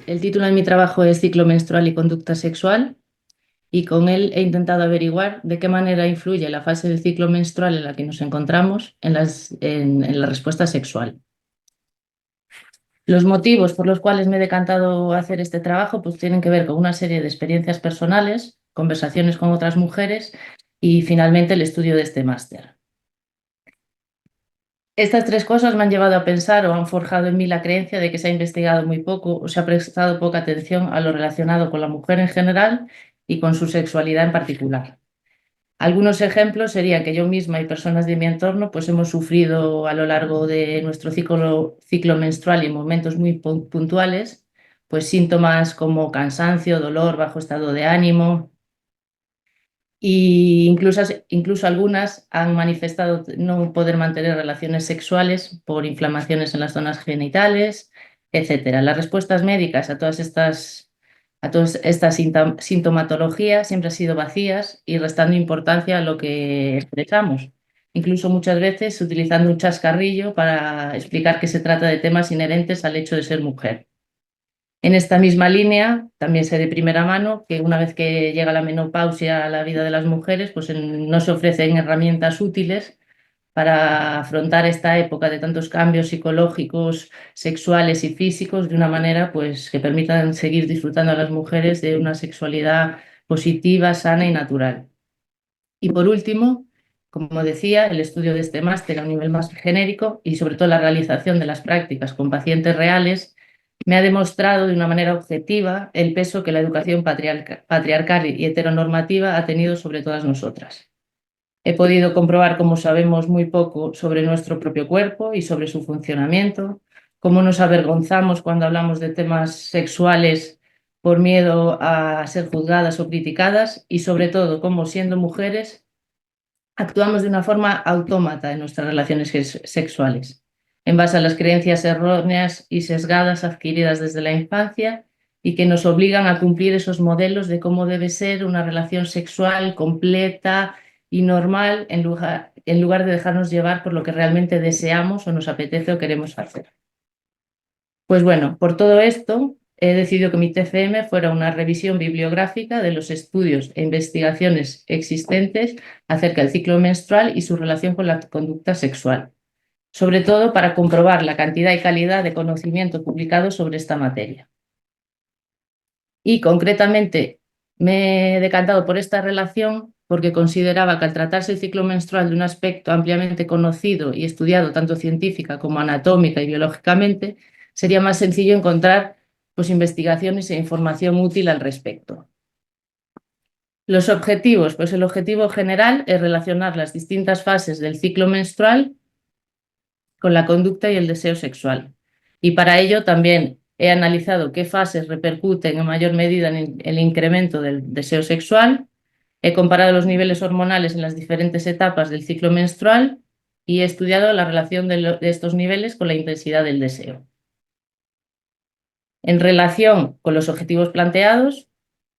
El título de mi trabajo es Ciclo menstrual y conducta sexual, y con él he intentado averiguar de qué manera influye la fase del ciclo menstrual en la que nos encontramos en la respuesta sexual. Los motivos por los cuales me he decantado a hacer este trabajo pues tienen que ver con una serie de experiencias personales, conversaciones con otras mujeres y finalmente el estudio de este máster. Estas tres cosas me han llevado a pensar o han forjado en mí la creencia de que se ha investigado muy poco o se ha prestado poca atención a lo relacionado con la mujer en general y con su sexualidad en particular. Algunos ejemplos serían que yo misma y personas de mi entorno pues hemos sufrido a lo largo de nuestro ciclo menstrual y en momentos muy puntuales pues síntomas como cansancio, dolor, bajo estado de ánimo, y incluso algunas han manifestado no poder mantener relaciones sexuales por inflamaciones en las zonas genitales, etcétera. Las respuestas médicas a todas estas sintomatologías siempre han sido vacías y restando importancia a lo que expresamos, incluso muchas veces utilizando un chascarrillo para explicar que se trata de temas inherentes al hecho de ser mujer. En esta misma línea, también sé de primera mano que una vez que llega la menopausia a la vida de las mujeres, pues no se ofrecen herramientas útiles para afrontar esta época de tantos cambios psicológicos, sexuales y físicos de una manera pues, que permitan seguir disfrutando a las mujeres de una sexualidad positiva, sana y natural. Y por último, como decía, el estudio de este máster a un nivel más genérico y sobre todo la realización de las prácticas con pacientes reales me ha demostrado de una manera objetiva el peso que la educación patriarcal y heteronormativa ha tenido sobre todas nosotras. He podido comprobar cómo sabemos muy poco sobre nuestro propio cuerpo y sobre su funcionamiento, cómo nos avergonzamos cuando hablamos de temas sexuales por miedo a ser juzgadas o criticadas y sobre todo cómo siendo mujeres actuamos de una forma autómata en nuestras relaciones sexuales, en base a las creencias erróneas y sesgadas adquiridas desde la infancia y que nos obligan a cumplir esos modelos de cómo debe ser una relación sexual completa y normal en lugar de dejarnos llevar por lo que realmente deseamos o nos apetece o queremos hacer. Pues bueno, por todo esto he decidido que mi TFM fuera una revisión bibliográfica de los estudios e investigaciones existentes acerca del ciclo menstrual y su relación con la conducta sexual, sobre todo para comprobar la cantidad y calidad de conocimiento publicado sobre esta materia. Y concretamente me he decantado por esta relación porque consideraba que al tratarse el ciclo menstrual de un aspecto ampliamente conocido y estudiado tanto científica como anatómica y biológicamente, sería más sencillo encontrar pues, investigaciones e información útil al respecto. Los objetivos, pues el objetivo general es relacionar las distintas fases del ciclo menstrual con la conducta y el deseo sexual. Y para ello también he analizado qué fases repercuten en mayor medida en el incremento del deseo sexual, he comparado los niveles hormonales en las diferentes etapas del ciclo menstrual y he estudiado la relación de estos niveles con la intensidad del deseo. En relación con los objetivos planteados,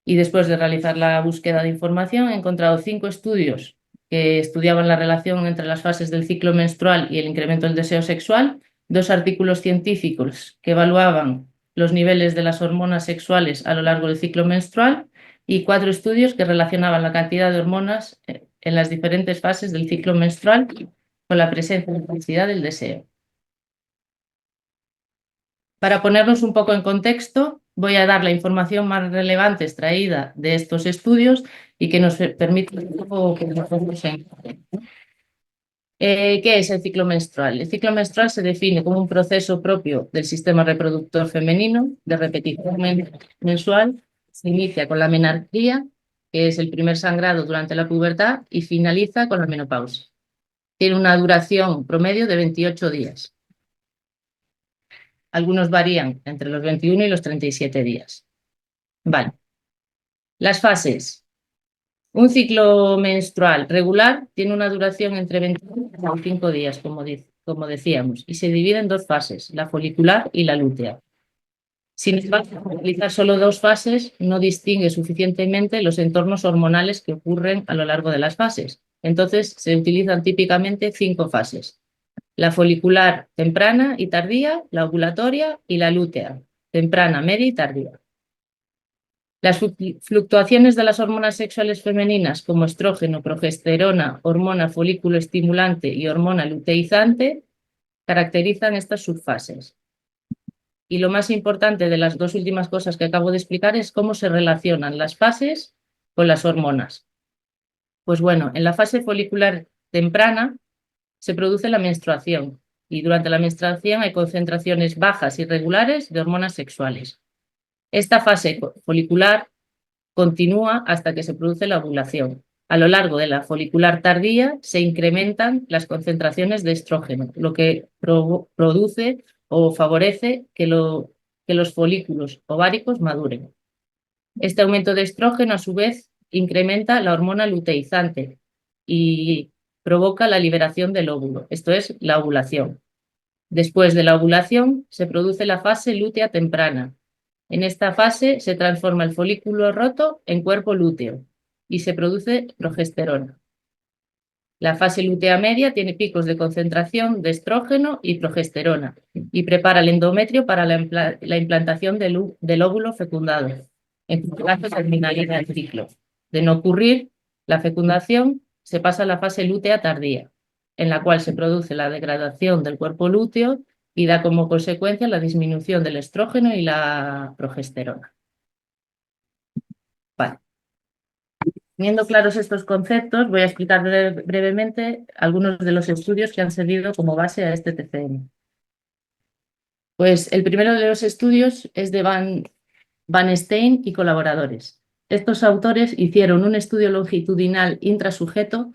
y después de realizar la búsqueda de información, he encontrado 5 estudios que estudiaban la relación entre las fases del ciclo menstrual y el incremento del deseo sexual, 2 artículos científicos que evaluaban los niveles de las hormonas sexuales a lo largo del ciclo menstrual y 4 estudios que relacionaban la cantidad de hormonas en las diferentes fases del ciclo menstrual con la presencia y intensidad del deseo. Para ponernos un poco en contexto, voy a dar la información más relevante extraída de estos estudios y que nos permite un poco que nos pongamos en contexto. ¿Qué es el ciclo menstrual? El ciclo menstrual se define como un proceso propio del sistema reproductor femenino de repetición mensual. Se inicia con la menarquía, que es el primer sangrado durante la pubertad, y finaliza con la menopausia. Tiene una duración promedio de 28 días. Algunos varían entre los 21 y los 37 días. Vale. Las fases. Un ciclo menstrual regular tiene una duración entre 21 y 25 días, como decíamos, y se divide en 2 fases, la folicular y la lútea. Sin embargo, utilizar solo 2 fases no distingue suficientemente los entornos hormonales que ocurren a lo largo de las fases. Entonces, se utilizan típicamente 5 fases: la folicular temprana y tardía, la ovulatoria y la lútea. temprana, media y tardía. Las fluctuaciones de las hormonas sexuales femeninas como estrógeno, progesterona, hormona folículo estimulante y hormona luteizante caracterizan estas subfases. Y lo más importante de las dos últimas cosas que acabo de explicar es cómo se relacionan las fases con las hormonas. Pues bueno, en la fase folicular temprana se produce la menstruación y durante la menstruación hay concentraciones bajas y regulares de hormonas sexuales. Esta fase folicular continúa hasta que se produce la ovulación. A lo largo de la folicular tardía se incrementan las concentraciones de estrógeno, lo que produce o favorece que los folículos ováricos maduren. Este aumento de estrógeno, a su vez, incrementa la hormona luteizante y provoca la liberación del óvulo, esto es, la ovulación. Después de la ovulación se produce la fase lútea temprana. En esta fase se transforma el folículo roto en cuerpo lúteo y se produce progesterona. La fase lútea media tiene picos de concentración de estrógeno y progesterona y prepara el endometrio para la implantación del óvulo fecundado. En su caso terminaría el ciclo. De no ocurrir la fecundación, se pasa a la fase lútea tardía, en la cual se produce la degradación del cuerpo lúteo y da como consecuencia la disminución del estrógeno y la progesterona. Vale. Teniendo claros estos conceptos, voy a explicar brevemente algunos de los estudios que han servido como base a este TCM. Pues el primero de los estudios es de Van Steen y colaboradores. Estos autores hicieron un estudio longitudinal intrasujeto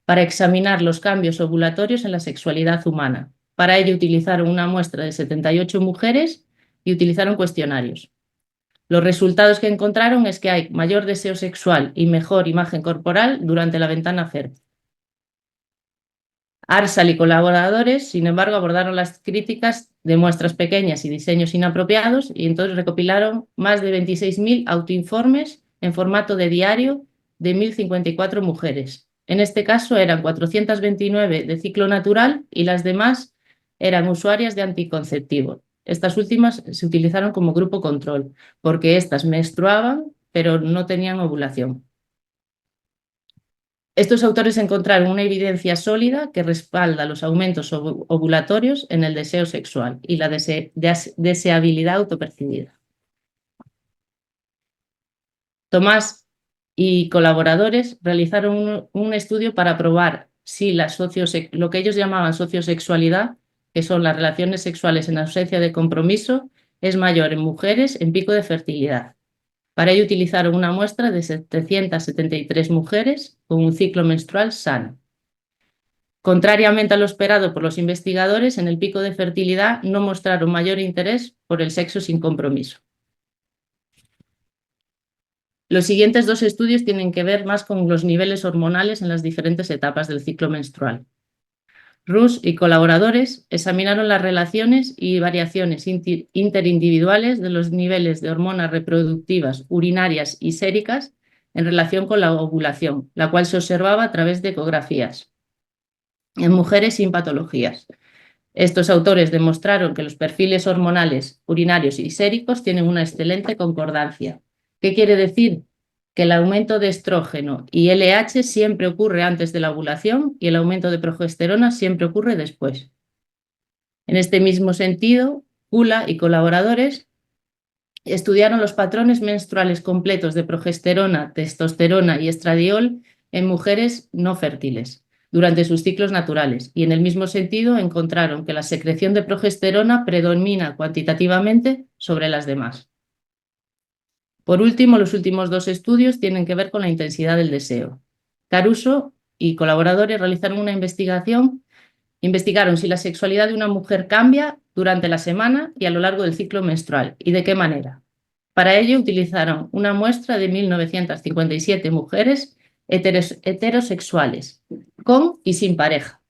para examinar los cambios ovulatorios en la sexualidad humana. Para ello utilizaron una muestra de 78 mujeres y utilizaron cuestionarios. Los resultados que encontraron es que hay mayor deseo sexual y mejor imagen corporal durante la ventana fértil. Arsal y colaboradores, sin embargo, abordaron las críticas de muestras pequeñas y diseños inapropiados y entonces recopilaron más de 26.000 autoinformes en formato de diario de 1.054 mujeres. En este caso eran 429 de ciclo natural y las demás eran usuarias de anticonceptivo. Estas últimas se utilizaron como grupo control porque estas menstruaban pero no tenían ovulación. Estos autores encontraron una evidencia sólida que respalda los aumentos ovulatorios en el deseo sexual y la deseabilidad autopercibida. Tomás y colaboradores realizaron un estudio para probar si lo que ellos llamaban sociosexualidad, que son las relaciones sexuales en ausencia de compromiso, es mayor en mujeres en pico de fertilidad. Para ello utilizaron una muestra de 773 mujeres con un ciclo menstrual sano. Contrariamente a lo esperado por los investigadores, en el pico de fertilidad no mostraron mayor interés por el sexo sin compromiso. Los siguientes dos estudios tienen que ver más con los niveles hormonales en las diferentes etapas del ciclo menstrual. Rus y colaboradores examinaron las relaciones y variaciones interindividuales de los niveles de hormonas reproductivas, urinarias y séricas en relación con la ovulación, la cual se observaba a través de ecografías en mujeres sin patologías. Estos autores demostraron que los perfiles hormonales urinarios y séricos tienen una excelente concordancia. ¿Qué quiere decir? Que el aumento de estrógeno y LH siempre ocurre antes de la ovulación y el aumento de progesterona siempre ocurre después. En este mismo sentido, Kula y colaboradores estudiaron los patrones menstruales completos de progesterona, testosterona y estradiol en mujeres no fértiles durante sus ciclos naturales y en el mismo sentido encontraron que la secreción de progesterona predomina cuantitativamente sobre las demás. Por último, los últimos dos estudios tienen que ver con la intensidad del deseo. Caruso y colaboradores realizaron una investigaron si la sexualidad de una mujer cambia durante la semana y a lo largo del ciclo menstrual y de qué manera. Para ello utilizaron una muestra de 1.957 mujeres heterosexuales, con y sin pareja.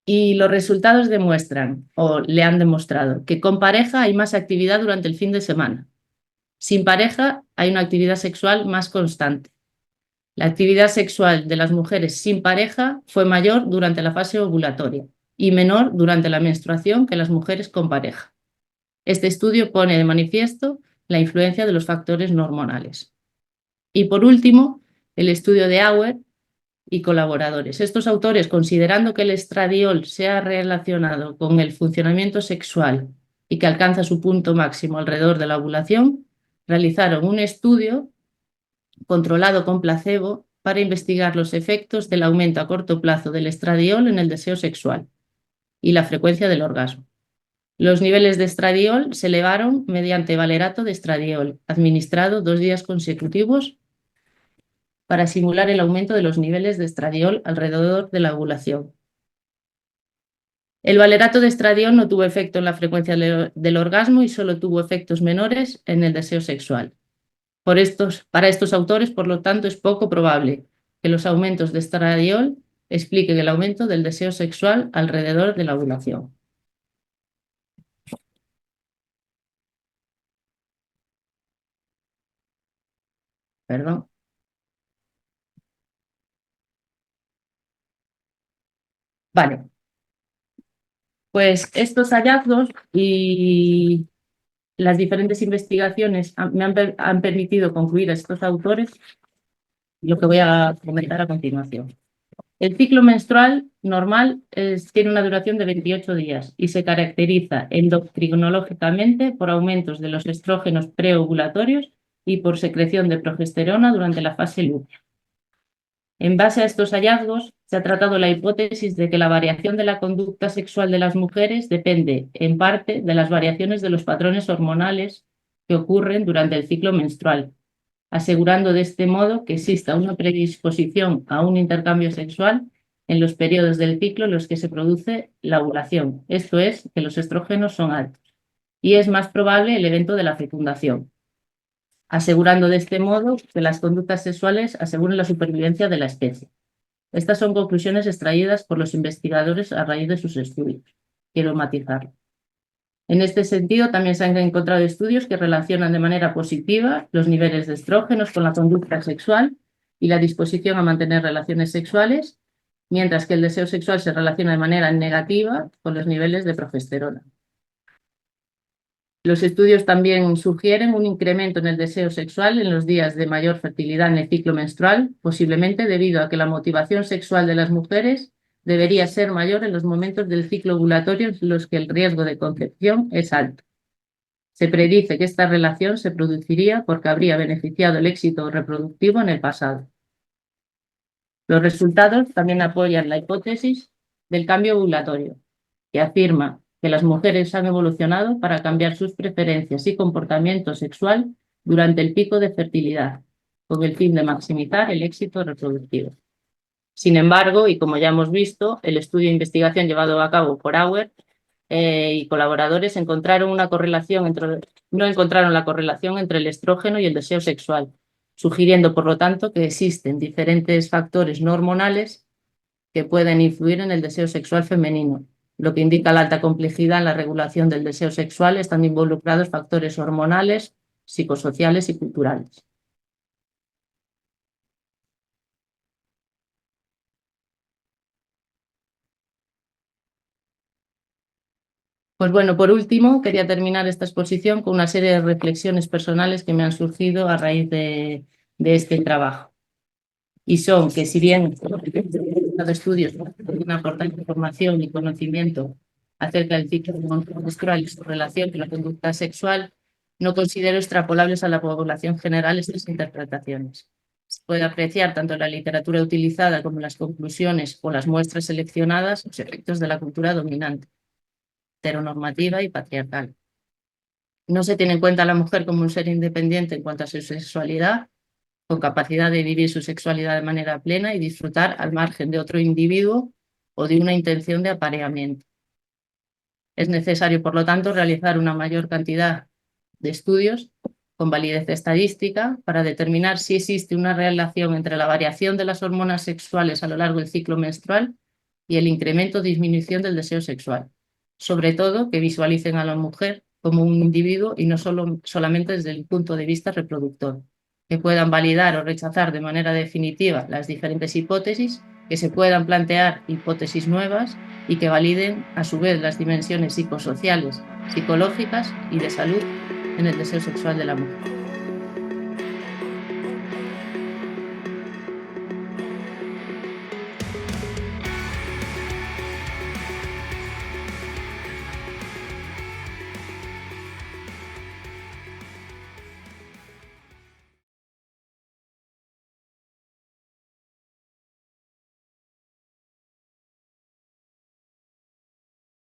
Y los resultados demuestran, o le han demostrado, que con pareja hay más actividad durante el fin de semana. Sin pareja hay una actividad sexual más constante. La actividad sexual de las mujeres sin pareja fue mayor durante la fase ovulatoria y menor durante la menstruación que las mujeres con pareja. Este estudio pone de manifiesto la influencia de los factores no hormonales. Y por último, el estudio de Auer y colaboradores. Estos autores, considerando que el estradiol sea relacionado con el funcionamiento sexual y que alcanza su punto máximo alrededor de la ovulación, realizaron un estudio controlado con placebo para investigar los efectos del aumento a corto plazo del estradiol en el deseo sexual y la frecuencia del orgasmo. Los niveles de estradiol se elevaron mediante valerato de estradiol, administrado 2 días consecutivos para simular el aumento de los niveles de estradiol alrededor de la ovulación. El valerato de estradiol no tuvo efecto en la frecuencia del orgasmo y solo tuvo efectos menores en el deseo sexual. Para estos autores, por lo tanto, es poco probable que los aumentos de estradiol expliquen el aumento del deseo sexual alrededor de la ovulación. Perdón. Vale, pues estos hallazgos y las diferentes investigaciones han permitido concluir a estos autores lo que voy a comentar a continuación. El ciclo menstrual normal tiene una duración de 28 días y se caracteriza endocrinológicamente por aumentos de los estrógenos preovulatorios y por secreción de progesterona durante la fase lútea. En base a estos hallazgos, se ha tratado la hipótesis de que la variación de la conducta sexual de las mujeres depende, en parte, de las variaciones de los patrones hormonales que ocurren durante el ciclo menstrual, asegurando de este modo que exista una predisposición a un intercambio sexual en los periodos del ciclo en los que se produce la ovulación, esto es, que los estrógenos son altos, y es más probable el evento de la fecundación, asegurando de este modo que las conductas sexuales aseguren la supervivencia de la especie. Estas son conclusiones extraídas por los investigadores a raíz de sus estudios. Quiero matizarlo. En este sentido, también se han encontrado estudios que relacionan de manera positiva los niveles de estrógenos con la conducta sexual y la disposición a mantener relaciones sexuales, mientras que el deseo sexual se relaciona de manera negativa con los niveles de progesterona. Los estudios también sugieren un incremento en el deseo sexual en los días de mayor fertilidad en el ciclo menstrual, posiblemente debido a que la motivación sexual de las mujeres debería ser mayor en los momentos del ciclo ovulatorio en los que el riesgo de concepción es alto. Se predice que esta relación se produciría porque habría beneficiado el éxito reproductivo en el pasado. Los resultados también apoyan la hipótesis del cambio ovulatorio, que afirma que las mujeres han evolucionado para cambiar sus preferencias y comportamiento sexual durante el pico de fertilidad, con el fin de maximizar el éxito reproductivo. Sin embargo, y como ya hemos visto, el estudio de investigación llevado a cabo por Auer y colaboradores no encontraron la correlación entre el estrógeno y el deseo sexual, sugiriendo, por lo tanto, que existen diferentes factores no hormonales que pueden influir en el deseo sexual femenino, lo que indica la alta complejidad en la regulación del deseo sexual, estando involucrados factores hormonales, psicosociales y culturales. Pues bueno, por último, quería terminar esta exposición con una serie de reflexiones personales que me han surgido a raíz de este trabajo. Y son que si bien los estudios pueden aportar información y conocimiento acerca del ciclo menstrual y su relación con la conducta sexual, no considero extrapolables a la población general estas interpretaciones. Se puede apreciar tanto en la literatura utilizada como en las conclusiones o las muestras seleccionadas los efectos de la cultura dominante, heteronormativa y patriarcal. No se tiene en cuenta a la mujer como un ser independiente en cuanto a su sexualidad, con capacidad de vivir su sexualidad de manera plena y disfrutar al margen de otro individuo o de una intención de apareamiento. Es necesario, por lo tanto, realizar una mayor cantidad de estudios con validez estadística para determinar si existe una relación entre la variación de las hormonas sexuales a lo largo del ciclo menstrual y el incremento o disminución del deseo sexual. Sobre todo, que visualicen a la mujer como un individuo y no solamente desde el punto de vista reproductor, que puedan validar o rechazar de manera definitiva las diferentes hipótesis que se puedan plantear hipótesis nuevas y que validen a su vez las dimensiones psicosociales, psicológicas y de salud en el deseo sexual de la mujer.